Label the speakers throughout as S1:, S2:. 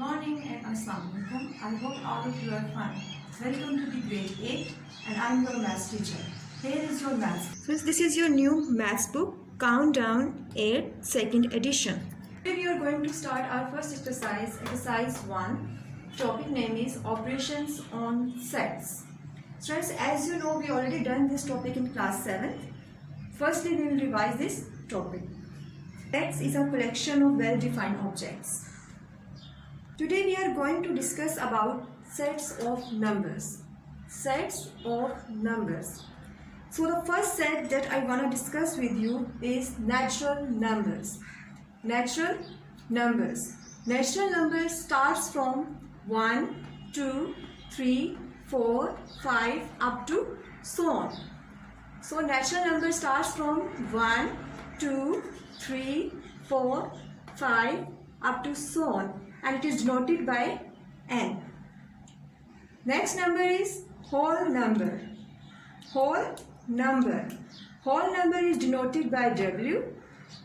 S1: morning and Assalamualaikum. I hope all of you are fine. Welcome to the grade 8 and I am your maths teacher. Here is your maths.
S2: So this is your new maths book, Countdown 8 second edition.
S1: Today we are going to start our first exercise, exercise 1. Topic name is operations on sets. Students, as you know, we already done this topic in class 7. Firstly, we will revise this topic. Sets is a collection of well-defined objects. Today we are going to discuss about sets of numbers. Sets of numbers. So the first set that I want to discuss with you is natural numbers. Natural numbers. Natural numbers starts from 1, 2, 3, 4, 5 up to so on. So natural number starts from 1, 2, 3, 4, 5 up to so on, and it is denoted by n. Next number is whole number. Whole number. Whole number is denoted by w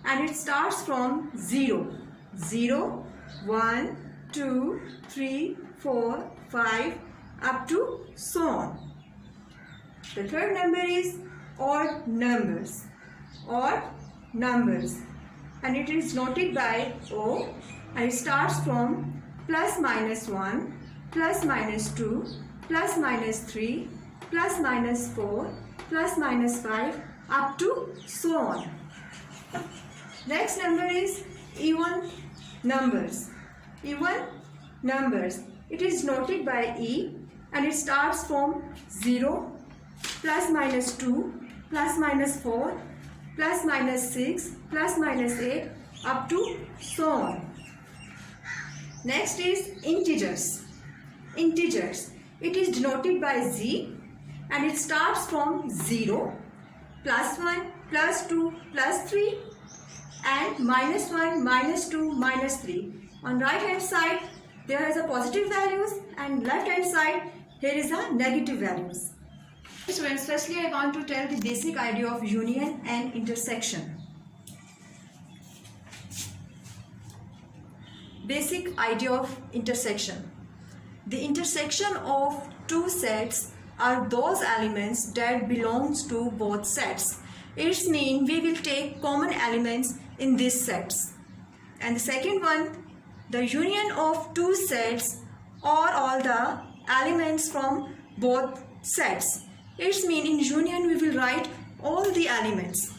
S1: and it starts from 0. 0, 1, 2, 3, 4, 5 up to so on. The third number is odd numbers. Odd numbers, and it is noted by O and it starts from plus minus 1, plus minus 2, plus minus 3, plus minus 4, plus minus 5 up to so on. Next number is even numbers. Even numbers. It is noted by E and it starts from 0, plus minus 2, plus minus 4, plus minus 6, plus minus 8 up to so on. Next is integers. Integers. It is denoted by Z and it starts from 0, plus 1, plus 2, plus 3 and minus 1, minus 2, minus 3. On right hand side there is a positive values and left hand side here is a negative values. Students, firstly I want to tell the basic idea of union and intersection. Basic idea of intersection. The intersection of two sets are those elements that belongs to both sets. It means we will take common elements in these sets. And the second one, the union of two sets or all the elements from both sets. It means in union we will write all the elements.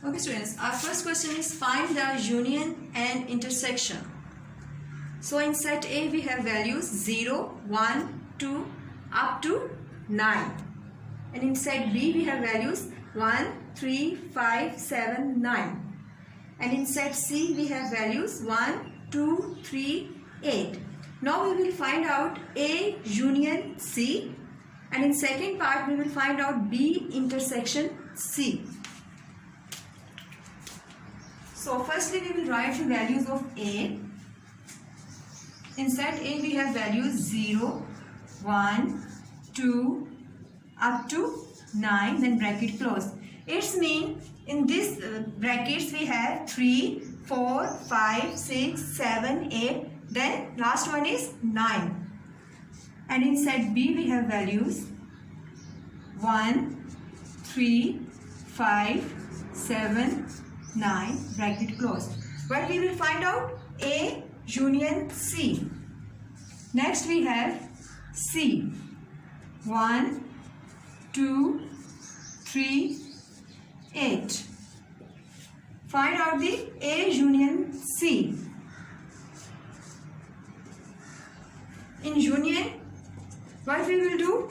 S1: Okay students, our first question is find the union and intersection. So in set A we have values 0, 1, 2 up to 9. And in set B we have values 1, 3, 5, 7, 9. And in set C we have values 1, 2, 3, 8. Now we will find out A union C, and in second part we will find out B intersection C. So firstly we will write the values of A. In set A we have values 0, 1, 2 up to 9, then bracket close. It means in this brackets we have 3, 4, 5, 6, 7, 8. Then last one is 9. And in set B we have values 1, 3, 5, 7, 9, bracket closed. But we will find out A union C. Next we have C. 1, 2, 3, 8. Find out the A union C. In union, what we will do?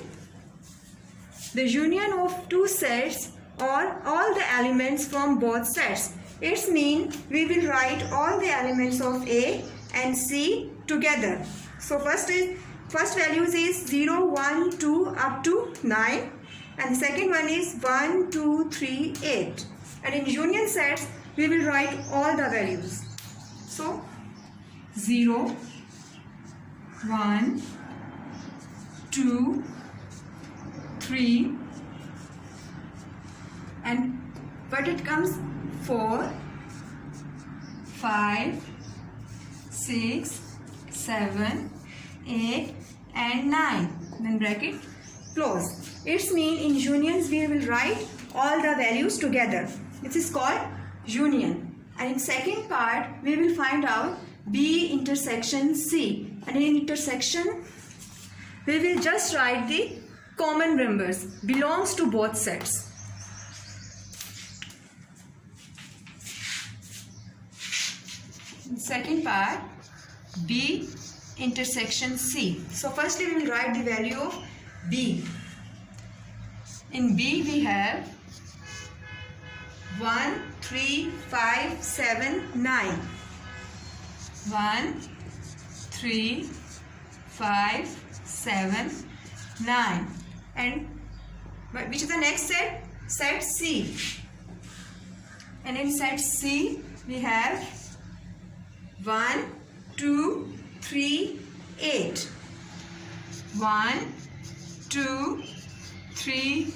S1: The union of two sets or all the elements from both sets. It means we will write all the elements of A and C together. So first values is 0, 1, 2 up to 9. And the second one is 1, 2, 3, 8. And in union sets, we will write all the values. So 0, 1, 2, 3, and but it comes 4, 5, 6, 7, 8 and 9. Then bracket close. It's mean in unions we will write all the values together. This is called union. And in second part we will find out B intersection C. And in intersection we will just write the common members belongs to both sets. In second part B intersection C. So firstly we will write the value of B. In B we have 1, 3, 5, 7, 9. 1, 3, 5, 7, 9. And which is the next set? Set C. And in set C we have 1, 2, 3, 8. 1, 2, 3,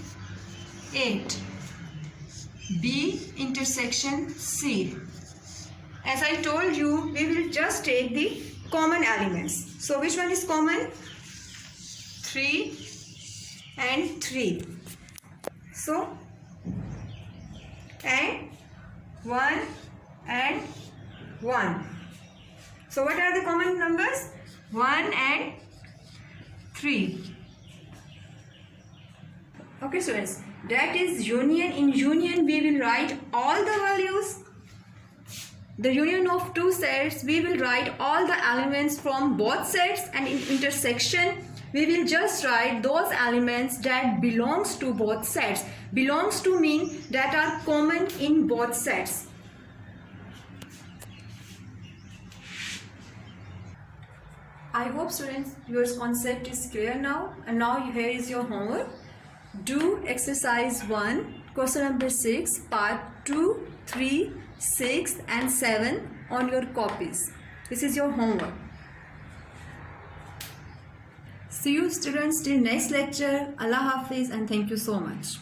S1: 8. B intersection C. As I told you, we will just take the common elements. So which one is common? 3 and 3. So, and 1 and 1. So what are the common numbers? 1 and 3. Okay students, that is union. In union we will write all the values. The union of two sets, we will write all the elements from both sets, and in intersection we will just write those elements that belongs to both sets. Belongs to mean that are common in both sets. I hope students your concept is clear now, and now here is your homework. Do exercise 1, question number 6, part 2, 3, 6 and 7 on your copies. This is your homework. See you students till next lecture. Allah Hafiz and thank you so much.